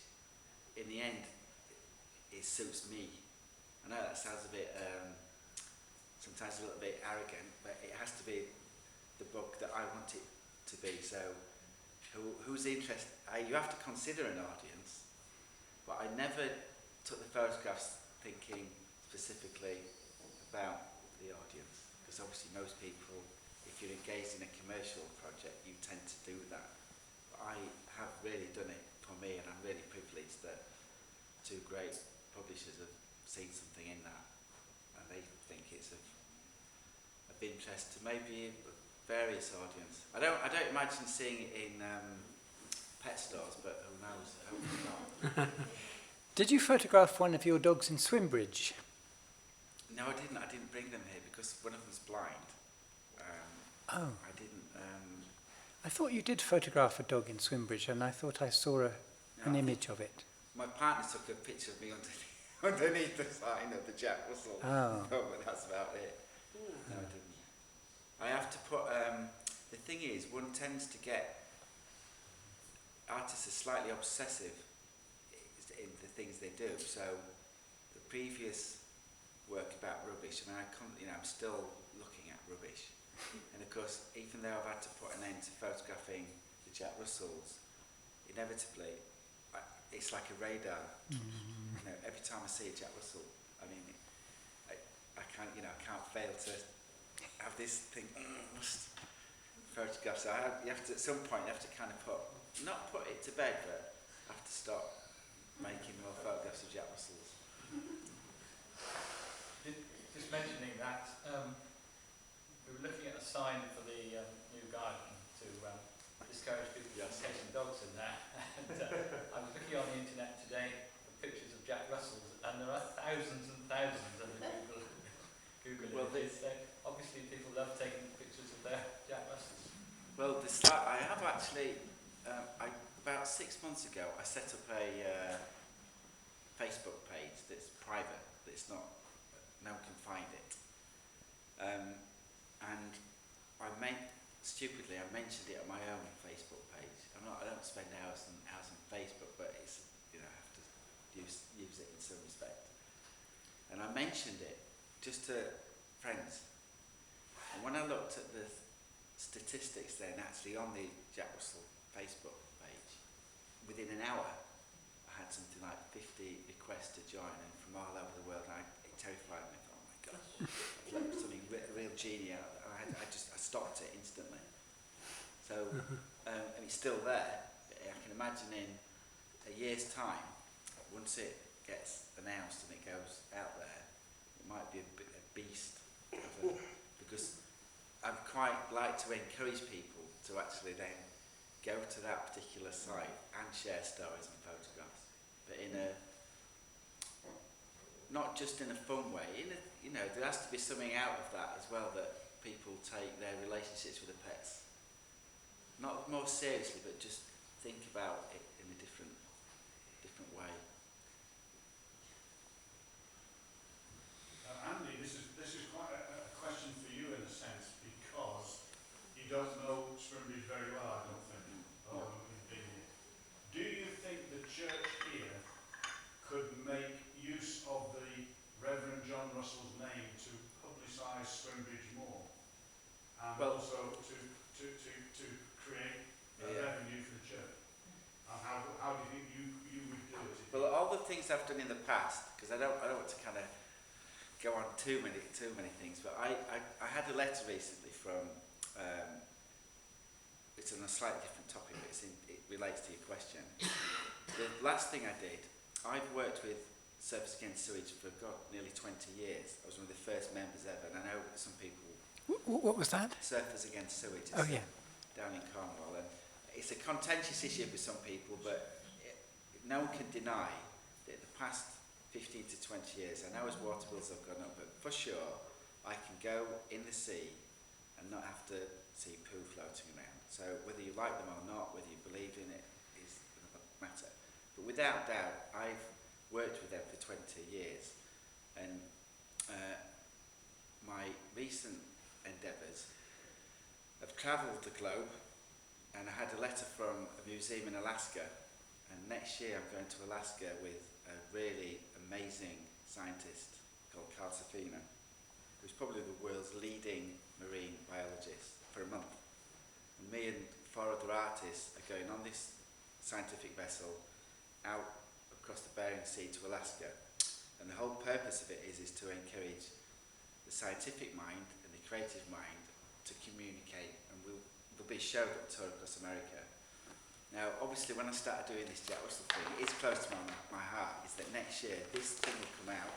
in the end, it suits me. I know that sounds a bit, sometimes a little bit arrogant, but it has to be the book that I want it to be. So, who's interested? You have to consider an audience, but I never took the photographs thinking specifically about the audience, because obviously most people, if you're engaged in a commercial project, you tend to do that. But I have really done it for me, and I'm really privileged that two great publishers have seen something in that, and they think it's of interest to maybe various audience. I don't imagine seeing it in pet stores, but who knows? Hopefully not. Did you photograph one of your dogs in Swimbridge? No, I didn't. I didn't bring them here because one of them's blind. Oh. I didn't. I thought you did photograph a dog in Swimbridge, and I thought I saw an image of it. My partner took a picture of me underneath the sign of the Jack Russell. Oh. But that's about it. No, I didn't. I have to put. The thing is, one tends to get. Artists are slightly obsessive in the things they do. So, the previous work about rubbish, I mean, I'm still looking at rubbish. And of course, even though I've had to put an end to photographing the Jack Russells, inevitably, it's like a radar. You know, every time I see a Jack Russell, I mean, I can't fail to have this thing. Photographs. You have to, at some point, you have to kind of not put it to bed, but have to stop making more photographs of Jack Russells. Just mentioning that, we were looking at a sign for the new garden to discourage people from taking dogs in there. And I was looking on the internet today for pictures of Jack Russells, and there are thousands and thousands of Google images. So obviously people love taking pictures of their Jack Russells. Well, I have actually, about 6 months ago, I set up a Facebook page that's private, that's not, no one can find it. And I stupidly, I mentioned it on my own Facebook page. I don't spend hours on Facebook, but it's, I have to use it in some respect. And I mentioned it just to friends. And when I looked at the statistics then actually on the Jack Russell Facebook page, within an hour I had something like 50 requests to join, and from all over the world. It terrified me. I thought, oh my God, I've left something real genius. I stopped it instantly. So and it's still there. I can imagine in a year's time, once it gets announced and it goes out there, it might be a beast because I'd quite like to encourage people to actually then go to that particular site and share stories and photographs, but in a, not just in a fun way, there has to be something out of that as well, that people take their relationships with the pets, not more seriously, but just think about it in a different way. Andy, this is quite a things I've done in the past, because I don't want to kind of go on too many things, but I had a letter recently from, it's on a slightly different topic, but it relates to your question. The last thing I did, I've worked with Surfers Against Sewage for, nearly 20 years. I was one of the first members ever, and I know some people... What was that? Surfers Against Sewage. Oh, yeah. Down in Cornwall. And it's a contentious issue for some people, but no one can deny that in the past 15 to 20 years, I know as water bills have gone up, but for sure, I can go in the sea and not have to see poo floating around. So whether you like them or not, whether you believe in it, is another matter. But without doubt, I've worked with them for 20 years, and my recent endeavours have travelled the globe, and I had a letter from a museum in Alaska, and next year I'm going to Alaska with a really amazing scientist called Carl Safina, who's probably the world's leading marine biologist, for a month. And me and 4 other artists are going on this scientific vessel out across the Bering Sea to Alaska. And the whole purpose of it is to encourage the scientific mind and the creative mind to communicate, and there'll be a show that will tour across America. Now, obviously, when I started doing this Jack Russell thing, it's close to my heart, is that next year this thing will come out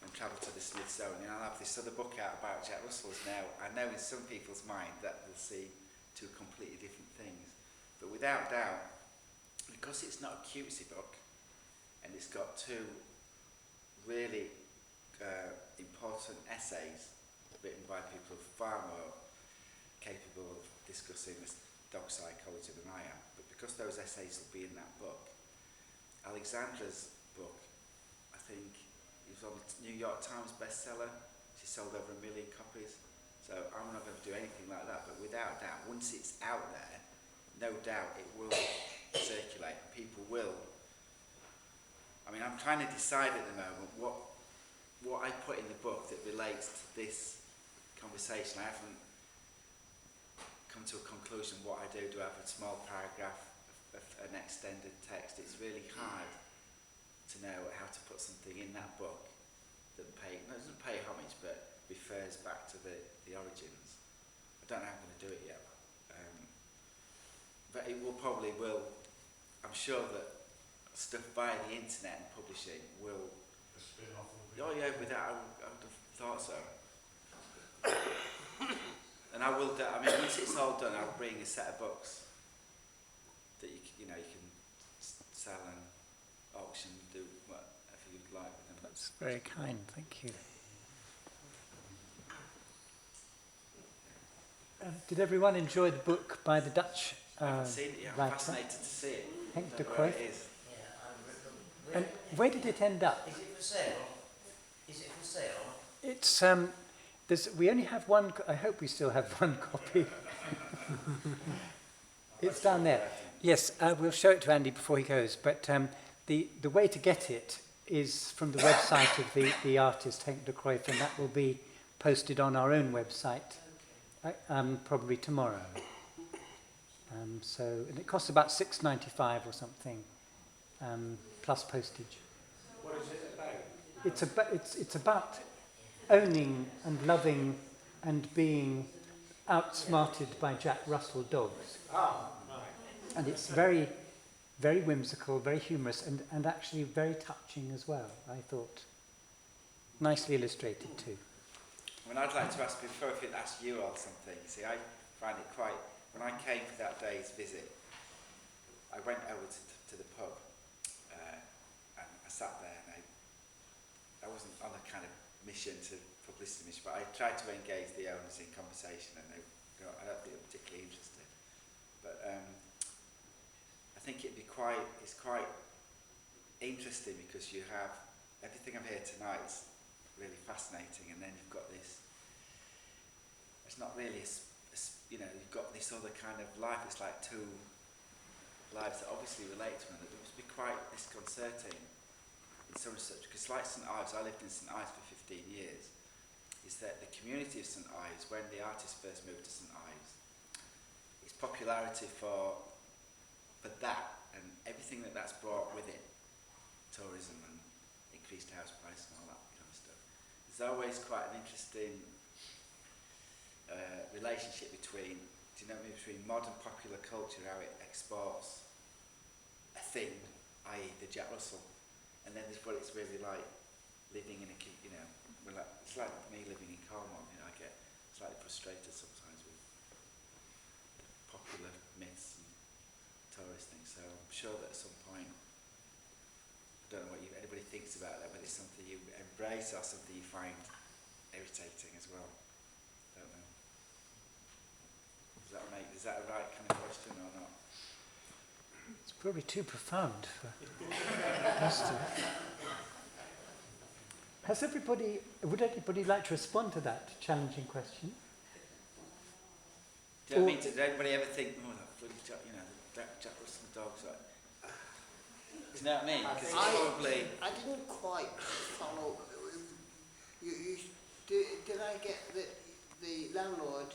and travel to the Smithsonian. I'll have this other book out about Jack Russells. Now, I know in some people's mind that they'll see 2 completely different things, but without doubt, because it's not a cutesy book, and it's got 2 really important essays written by people far more capable of discussing this dog psychology than I am, but because those essays will be in that book, Alexandra's book, I think, it was on the New York Times bestseller. She sold over 1 million copies, so I'm not going to do anything like that, but without doubt, once it's out there, no doubt it will circulate. People will. I mean, I'm trying to decide at the moment what I put in the book that relates to this conversation. I haven't come to a conclusion what I do. Do I have a small paragraph, an extended text? It's really hard to know how to put something in that book that doesn't pay homage, but refers back to the origins. I don't know how I'm going to do it yet. But it will probably I'm sure that stuff via the internet and publishing will... A spin-off will be... Oh yeah, without, I would have thought so. And I will do, I mean, once it's all done, I'll bring a set of books that you can sell and auction, do whatever you'd like with them. That's very kind, thank you. Did everyone enjoy the book by the Dutch I haven't seen it yet. I'm writer? fascinated to see it. Henk I de don't know where Cruyff? it is. And where did it end up? Is it for sale? Is it for sale? It's we only have one. I hope we still have one copy. It's down there. Yes, we'll show it to Andy before he goes. But the way to get it is from the website of the artist Henk de Cruyff, and that will be posted on our own website probably tomorrow. And it costs about $6.95 or something, plus postage. What is it about? It's about owning and loving and being outsmarted by Jack Russell dogs. Ah, right. And it's very, very whimsical, very humorous, and actually very touching as well, I thought. Nicely illustrated too. I mean, I'd like to ask, before I could ask you all something, see, I find it quite... When I came for that day's visit, I went over to the pub and I sat there, and I wasn't on a kind of mission to publicity mission, but I tried to engage the owners in conversation, and I don't think they were particularly interested. But I think it's quite interesting because you have everything I'm here tonight is really fascinating, and then you've got this. It's not really you've got this other kind of life. It's like 2 lives that obviously relate to one another. It must be quite disconcerting in some such, because like St Ives, I lived in St Ives for 15 years, is that the community of St Ives, when the artist first moved to St Ives, its popularity for that and everything that's brought with it tourism and increased house price and all that kind of stuff. There's always quite an interesting relationship between, between modern popular culture, how it exports a thing, i.e. the Jack Russell, and then there's what it's really like living in a, it's like me living in Cornwall. I get slightly frustrated sometimes with popular myths and tourist things, so I'm sure that at some point, I don't know what anybody thinks about that, whether it's something you embrace or something you find irritating as well. I don't know. Is that a right kind of question or not? It's probably too profound for us to. Would anybody like to respond to that challenging question? Do you know what I mean? Did anybody ever think, oh, that bloody Jack, Jack Russell dogs, like, do you know what I mean? Because probably... I didn't quite follow. Did I get that the landlord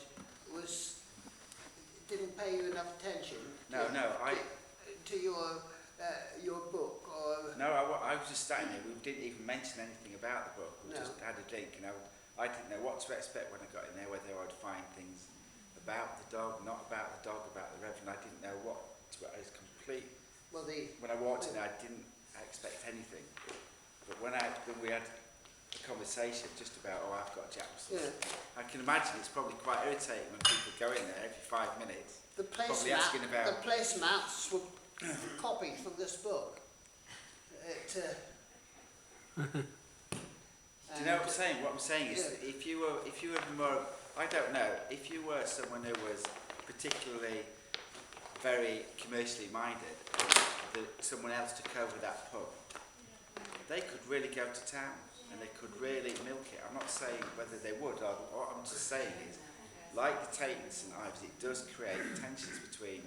didn't pay you enough attention to your book? Or no, I was just standing there. We didn't even mention anything about the book. We just had a drink, and I didn't know what to expect when I got in there, whether I'd find things about the dog, not about the dog, about the Reverend. I didn't know what to. I was complete. Well, when I walked in there, I didn't expect anything. But when we had a conversation just about, I've got Jack Russell, I can imagine it's probably quite irritating when people go in there every 5 minutes. The placemats were copied from this book. Do you know what I'm saying? What I'm saying is, that if you were more, I don't know, if you were someone who was particularly very commercially minded, and someone else took over that pub, they could really go to town and they could really milk it. I'm not saying whether they would, or what I'm just saying is, like the Tate and St Ives, it does create tensions between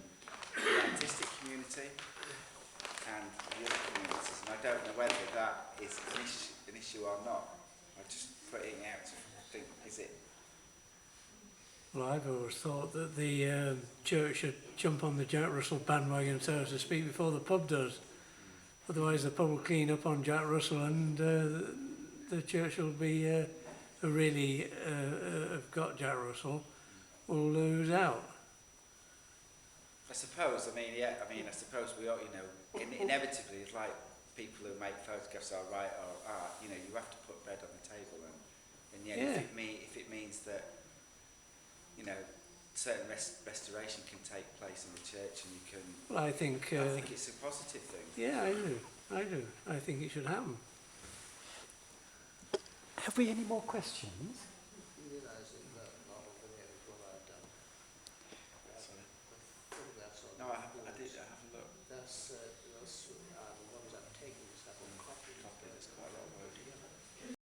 the artistic community and the other communities, and I don't know whether that is an issue or not. I'm just putting it out to think, is it? Well, I've always thought that the church should jump on the Jack Russell bandwagon, so to speak, before the pub does. Otherwise the pub will clean up on Jack Russell, and the church will be, who really have got Jack Russell, will lose out. I suppose we all, inevitably, it's like people who make photographs or write or art, you have to put bread on the table, and if it means that, certain restoration can take place in the church and you can... Well, I think it's a positive thing. Yeah, I do. I think it should happen. Have we any more questions?